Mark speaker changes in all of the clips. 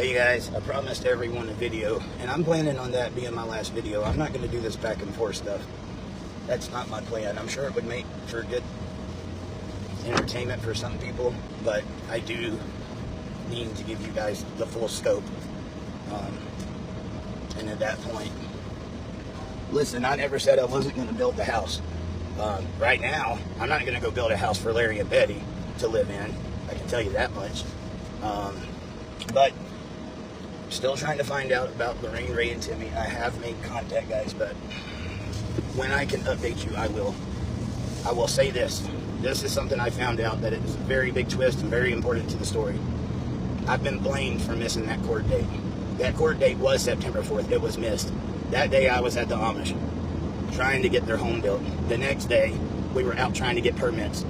Speaker 1: Hey guys, I promised everyone a video, and I'm planning on that being my last video. I'm not going to do this back and forth stuff. That's not my plan. I'm sure it would make for good entertainment for some people, but I do need to give you guys the full scope. And at that point, listen, I never said I wasn't going to build the house. Right now, I'm not going to go build a house for Larry and Betty to live in. I can tell you that much. But still trying to find out about Lorraine, Ray, and Timmy. I have made contact, guys, but when I can update you, I will. I will say this. This is something I found out that it is a very big twist and very important to the story. I've been blamed for missing that court date. That court date was September 4th. It was missed. That day I was at the Amish trying to get their home built. The next day, we were out trying to get permits.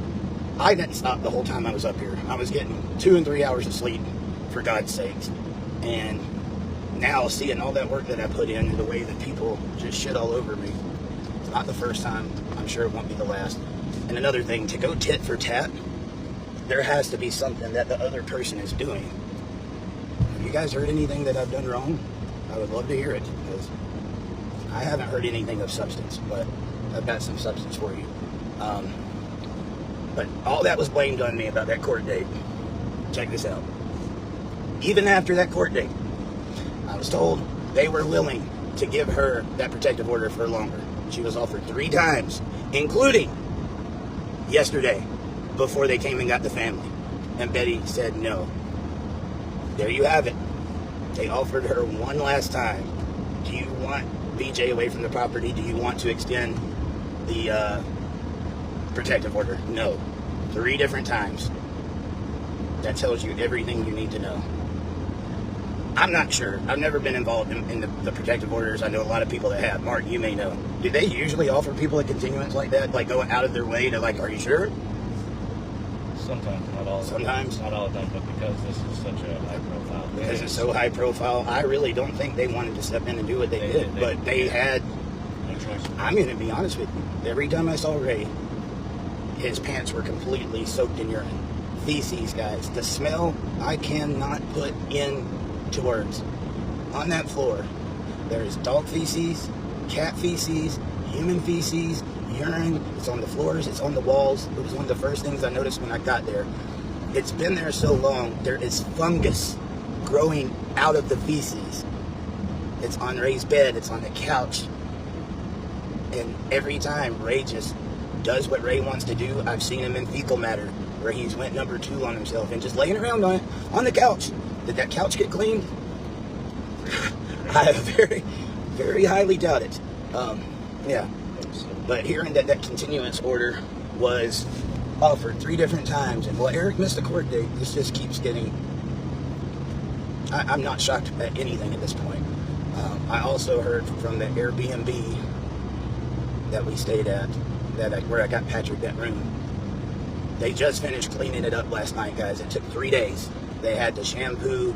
Speaker 1: I didn't stop the whole time I was up here. I was getting 2 and 3 hours of sleep, for God's sakes. And now seeing all that work that I put in and the way that people just shit all over me, it's not the first time. I'm sure it won't be the last. And another thing, to go tit for tat, there has to be something that the other person is doing. Have you guys heard anything that I've done wrong? I would love to hear it, because I haven't heard anything of substance, but I've got some substance for you. But all that was blamed on me about that court date. Check this out. Even after that court date, I was told they were willing to give her that protective order for longer. She was offered 3 times, including yesterday, before they came and got the family. And Betty said no. There you have it. They offered her one last time. Do you want BJ away from the property? Do you want to extend the protective order? No. 3 different times. That tells you everything you need to know. I'm not sure. I've never been involved in the protective orders. I know a lot of people that have. Mark, you may know. Do they usually offer people a continuance like that? Like, go out of their way to, like, are you sure?
Speaker 2: Sometimes, not all.
Speaker 1: Sometimes?
Speaker 2: Not all the time, but because this is such a high profile.
Speaker 1: Because it's so high profile, I really don't think they wanted to step in and do what they did. But they had
Speaker 2: no choice.
Speaker 1: I'm going to be honest with you. Every time I saw Ray, his pants were completely soaked in urine. Feces, guys. The smell I cannot put into words. On that floor, there is dog feces, cat feces, human feces, urine. It's on the floors, it's on the walls. It was one of the first things I noticed when I got there. It's been there so long, there is fungus growing out of the feces. It's on Ray's bed, it's on the couch. And every time Ray just does what Ray wants to do, I've seen him in fecal matter, where he's went number 2 on himself and just laying around on the couch. Did that couch get cleaned? I very, very highly doubt it. Yeah. But hearing that continuance order was offered 3 different times, and well, Eric missed the court date, this just keeps getting... I'm not shocked at anything at this point. I also heard from the Airbnb that we stayed at, where I got Patrick that room. They just finished cleaning it up last night, guys. It took 3 days. They had to shampoo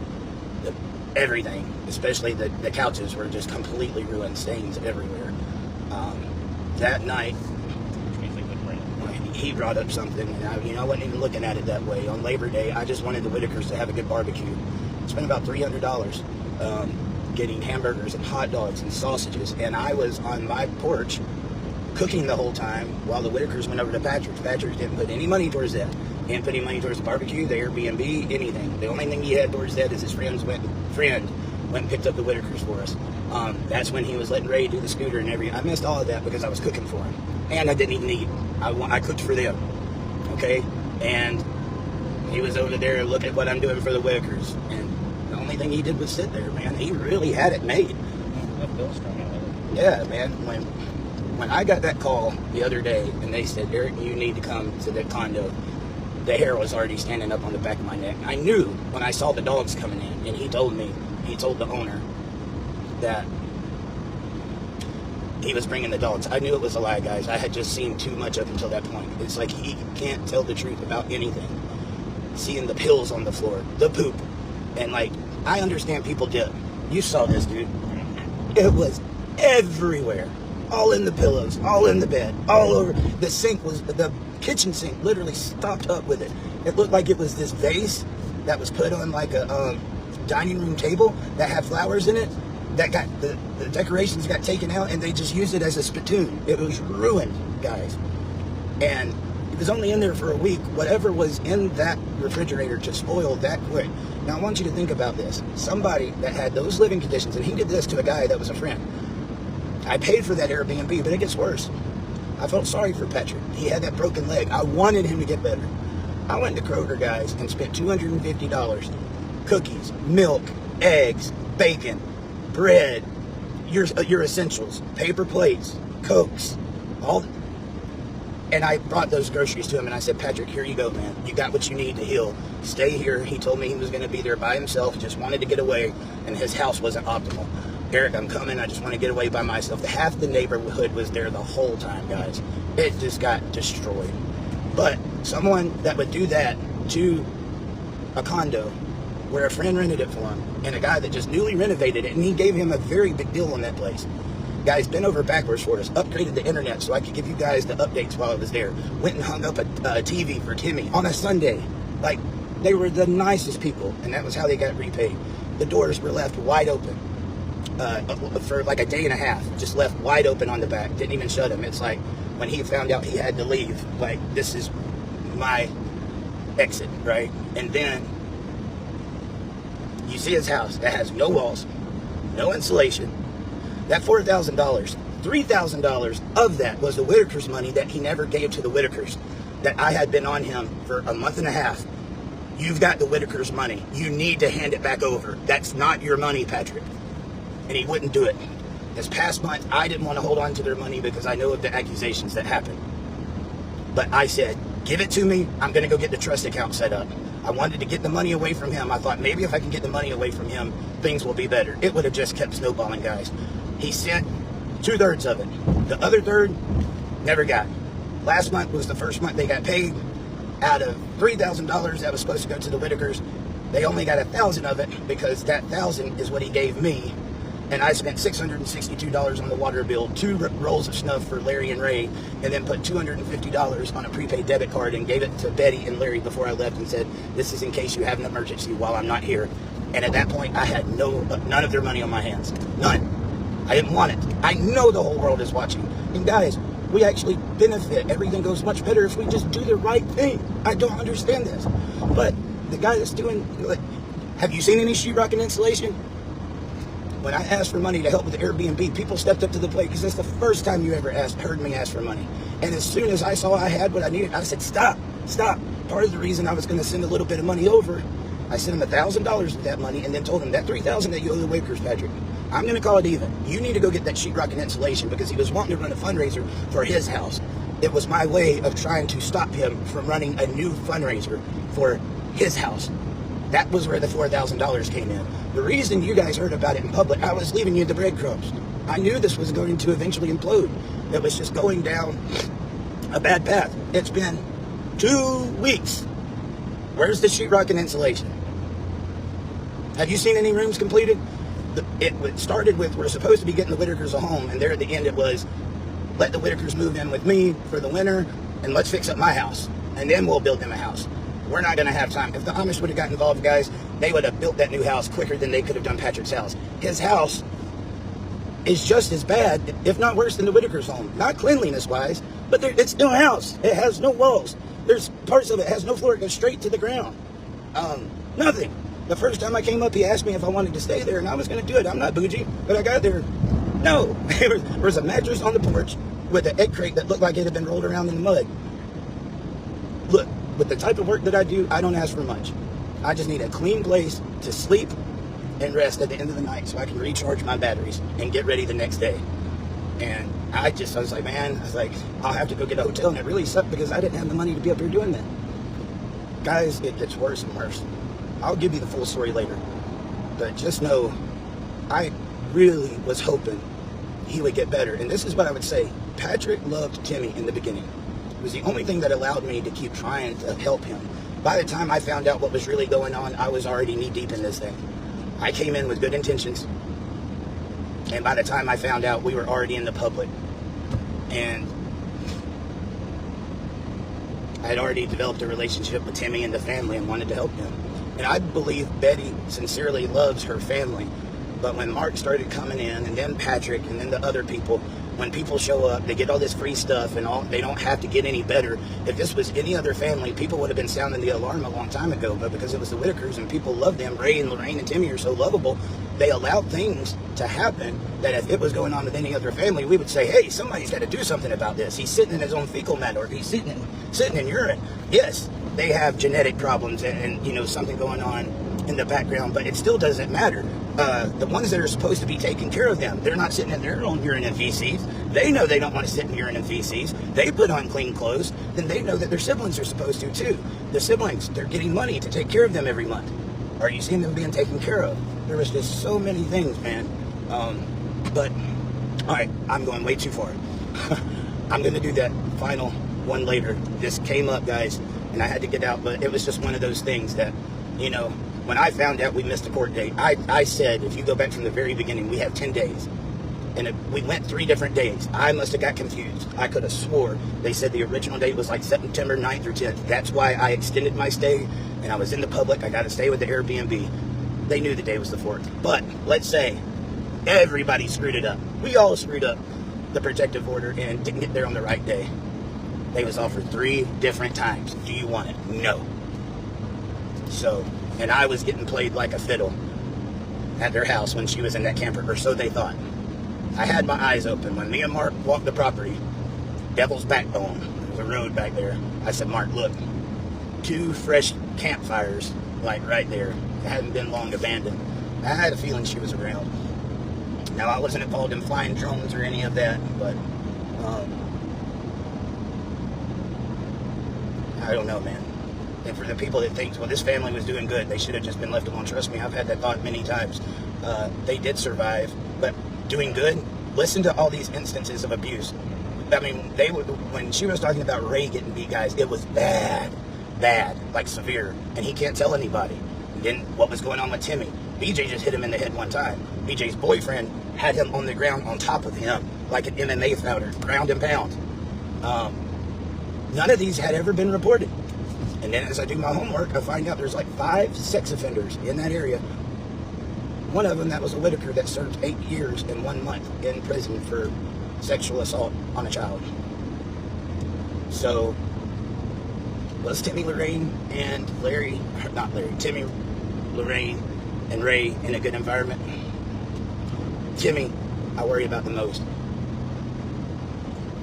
Speaker 1: everything, especially the couches were just completely ruined, stains everywhere. That night, he brought up something, and I wasn't even looking at it that way. On Labor Day, I just wanted the Whittakers to have a good barbecue. Spent about $300 getting hamburgers and hot dogs and sausages, and I was on my porch cooking the whole time while the Whittakers went over to Patrick's. Patrick didn't put any money towards that. He didn't put any money towards the barbecue, the Airbnb, anything. The only thing he had towards that is his friend went and picked up the Whittakers for us. That's when he was letting Ray do the scooter and everything. I missed all of that because I was cooking for him. And I didn't even eat. I cooked for them. Okay? And he was over there, look at what I'm doing for the Whittakers. And the only thing he did was sit there, man. He really had it made. Yeah, man. When I got that call the other day and they said, Eric, you need to come to the condo, the hair was already standing up on the back of my neck. I knew when I saw the dogs coming in, and he told the owner that he was bringing the dogs. I knew it was a lie, guys. I had just seen too much up until that point. It's like he can't tell the truth about anything. Seeing the pills on the floor, the poop, and like, I understand people dip. You saw this, dude. It was everywhere. All in the pillows, all in the bed, all over. The kitchen sink literally stopped up with it. It looked like it was this vase that was put on like a dining room table that had flowers in it, that got the decorations got taken out, and they just used it as a spittoon. It was ruined, guys. And it was only in there for a week. Whatever was in that refrigerator just spoiled that quick. Now I want you to think about this. Somebody that had those living conditions, and he did this to a guy that was a friend. I paid for that Airbnb, but it gets worse. I felt sorry for Patrick. He had that broken leg. I wanted him to get better. I went to Kroger, guys, and spent $250. Cookies, milk, eggs, bacon, bread, your essentials, paper plates, Cokes, and I brought those groceries to him, and I said, Patrick, here you go, man. You got what you need to heal. Stay here. He told me he was going to be there by himself, just wanted to get away, and his house wasn't optimal. Eric, I'm coming. I just want to get away by myself. Half the neighborhood was there the whole time, guys. It just got destroyed. But someone that would do that to a condo where a friend rented it for him, and a guy that just newly renovated it, and he gave him a very big deal on that place. Guys, bent over backwards for us, upgraded the internet so I could give you guys the updates while I was there. Went and hung up a TV for Timmy on a Sunday. Like, they were the nicest people, and that was how they got repaid. The doors were left wide open for like a day and a half, just left wide open on the back. Didn't even shut them. It's like when he found out he had to leave, like, this is my exit, right? And then you see his house that has no walls, no insulation. That $4,000, $3,000 of that was the Whittaker's money that he never gave to the Whittakers, that I had been on him for a month and a half. You've got the Whittaker's money. You need to hand it back over. That's not your money, Patrick. And he wouldn't do it. This past month, I didn't want to hold on to their money because I know of the accusations that happened. But I said, give it to me. I'm going to go get the trust account set up. I wanted to get the money away from him. I thought maybe if I can get the money away from him, things will be better. It would have just kept snowballing, guys. He sent 2/3 of it. The other third, never got. Last month was the first month they got paid. Out of $3,000 that was supposed to go to the Whittakers, they only got $1,000 of it because that $1,000 is what he gave me. And I spent $662 on the water bill, 2 rolls of snuff for Larry and Ray, and then put $250 on a prepaid debit card and gave it to Betty and Larry before I left and said, this is in case you have an emergency while I'm not here. And at that point, I had none of their money on my hands. None. I didn't want it. I know the whole world is watching. And guys, we actually benefit. Everything goes much better if we just do the right thing. I don't understand this. But the guy that's doing, like, have you seen any sheetrock and insulation? When I asked for money to help with the Airbnb, people stepped up to the plate because that's the first time you ever heard me ask for money. And as soon as I saw I had what I needed, I said, stop. Part of the reason I was going to send a little bit of money over, I sent him $1,000 of that money and then told him that $3,000 that you owe the Whittakers, Patrick, I'm going to call it even. You need to go get that sheetrock and insulation because he was wanting to run a fundraiser for his house. It was my way of trying to stop him from running a new fundraiser for his house. That was where the $4,000 came in. The reason you guys heard about it in public, I was leaving you the breadcrumbs. I knew this was going to eventually implode. It was just going down a bad path. It's been 2 weeks. Where's the sheetrock and insulation? Have you seen any rooms completed? It started with, we're supposed to be getting the Whittakers a home, and there at the end it was, let the Whittakers move in with me for the winter, and let's fix up my house, and then we'll build them a house. We're not going to have time. If the Amish would have got involved, guys, they would have built that new house quicker than they could have done Patrick's house. His house is just as bad, if not worse, than the Whittakers' home. Not cleanliness-wise, but it's still a house. It has no walls. There's parts of it has no floor. It goes straight to the ground. Nothing. The first time I came up, he asked me if I wanted to stay there, and I was going to do it. I'm not bougie, but I got there. No. There was a mattress on the porch with an egg crate that looked like it had been rolled around in the mud. Look, with the type of work that I do, I don't ask for much. I just need a clean place to sleep and rest at the end of the night so I can recharge my batteries and get ready the next day. And I was like, man, I'll have to go get a hotel. And it really sucked because I didn't have the money to be up here doing that. Guys, it gets worse and worse. I'll give you the full story later. But just know, I really was hoping he would get better. And this is what I would say. Patrick loved Timmy in the beginning. It was the only thing that allowed me to keep trying to help him. By the time I found out what was really going on, I was already knee-deep in this thing. I came in with good intentions. And by the time I found out, we were already in the public. And I had already developed a relationship with Timmy and the family and wanted to help him. And I believe Betty sincerely loves her family. But when Mark started coming in, and then Patrick, and then the other people, when people show up, they get all this free stuff, and all they don't have to get any better. If this was any other family, people would have been sounding the alarm a long time ago. But because it was the Whittakers and people love them, Ray and Lorraine and Timmy are so lovable, they allowed things to happen that if it was going on with any other family, we would say, hey, somebody's got to do something about this. He's sitting in his own fecal matter, or he's sitting in urine. Yes, they have genetic problems and you know, something going on in the background, but it still doesn't matter. The ones that are supposed to be taking care of them, they're not sitting in their own urine and feces. They know they don't want to sit in urine and feces. They put on clean clothes. Then they know that their siblings are supposed to too. The siblings, they're getting money to take care of them every month. Are you seeing them being taken care of? There was just so many things, man. But, all right, I'm going way too far. I'm going to do that final one later. This came up, guys, and I had to get out, but it was just one of those things that, you know, when I found out we missed a court date, I said, if you go back from the very beginning, we have 10 days. And we went 3 different days. I must have got confused. I could have swore they said the original date was like September 9th or 10th. That's why I extended my stay, and I was in the public. I got to stay with the Airbnb. They knew the day was the 4th. But let's say everybody screwed it up. We all screwed up the protective order and didn't get there on the right day. They was offered 3 different times. Do you want it? No. So, and I was getting played like a fiddle at their house when she was in that camper, or so they thought. I had my eyes open. When me and Mark walked the property, Devil's Backbone, there's a road back there. I said, Mark, look, 2 fresh campfires, like right there. It hadn't been long abandoned. I had a feeling she was around. Now, I wasn't involved in flying drones or any of that, but I don't know, man. And for the people that think, well, this family was doing good, they should have just been left alone. Trust me, I've had that thought many times. They did survive, but doing good, listen to all these instances of abuse. I mean, when she was talking about Ray getting beat, guys, it was bad, like severe, and he can't tell anybody. And then what was going on with Timmy? BJ just hit him in the head one time. BJ's boyfriend had him on the ground on top of him, like an MMA fighter, ground and pound. None of these had ever been reported. And then as I do my homework, I find out there's like 5 sex offenders in that area. One of them, that was a Whittaker that served 8 years and 1 month in prison for sexual assault on a child. So, was Timmy, Lorraine, and Timmy, Lorraine, and Ray in a good environment? Timmy, I worry about the most.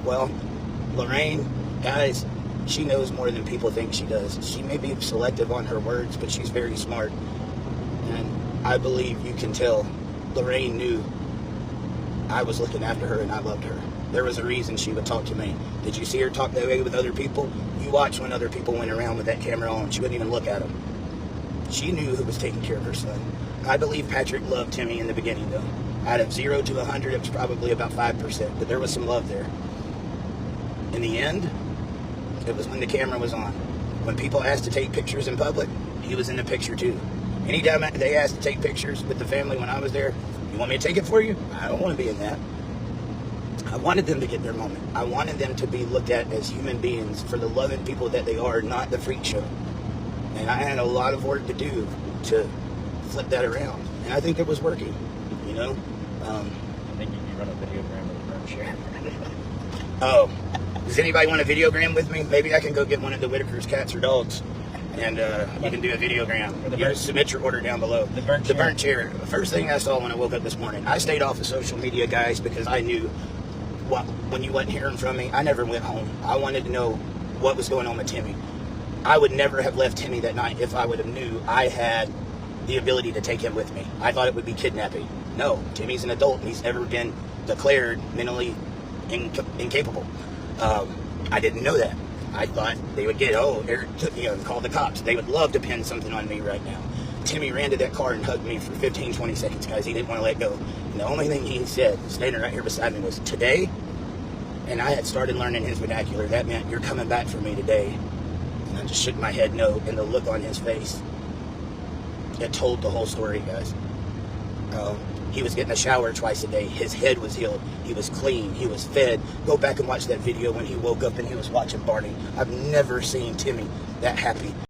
Speaker 1: Well, Lorraine, guys, she knows more than people think she does. She may be selective on her words, but she's very smart. And I believe you can tell Lorraine knew I was looking after her and I loved her. There was a reason she would talk to me. Did you see her talk that way with other people? You watch when other people went around with that camera on. She wouldn't even look at them. She knew who was taking care of her son. I believe Patrick loved Timmy in the beginning, though. Out of 0 to 100, it was probably about 5%, but there was some love there. In the end, it was when the camera was on. When people asked to take pictures in public, he was in the picture too. Anytime they asked to take pictures with the family when I was there, you want me to take it for you? I don't want to be in that. I wanted them to get their moment. I wanted them to be looked at as human beings for the loving people that they are, not the freak show. And I had a lot of work to do to flip that around. And I think it was working, you know?
Speaker 2: I think you can run a videogram with a burn chair.
Speaker 1: Oh. Does anybody want a videogram with me? Maybe I can go get one of the Whittaker's cats or dogs, and you can do a videogram. You submit your order down below. The burnt chair. The first thing I saw when I woke up this morning, I stayed off of social media, guys, because I knew when you wasn't hearing from me, I never went home. I wanted to know what was going on with Timmy. I would never have left Timmy that night if I would have knew I had the ability to take him with me. I thought it would be kidnapping. No, Timmy's an adult, and he's never been declared mentally incapable. I didn't know that. I thought they would get, Eric took me and called the cops. They would love to pin something on me right now. Timmy ran to that car and hugged me for 15, 20 seconds, guys. He didn't want to let go. And the only thing he said, standing right here beside me, was, today? And I had started learning his vernacular. That meant, you're coming back for me today. And I just shook my head no, and the look on his face, it told the whole story, guys. He was getting a shower twice a day. His head was healed. He was clean. He was fed. Go back and watch that video when he woke up and he was watching Barney. I've never seen Timmy that happy.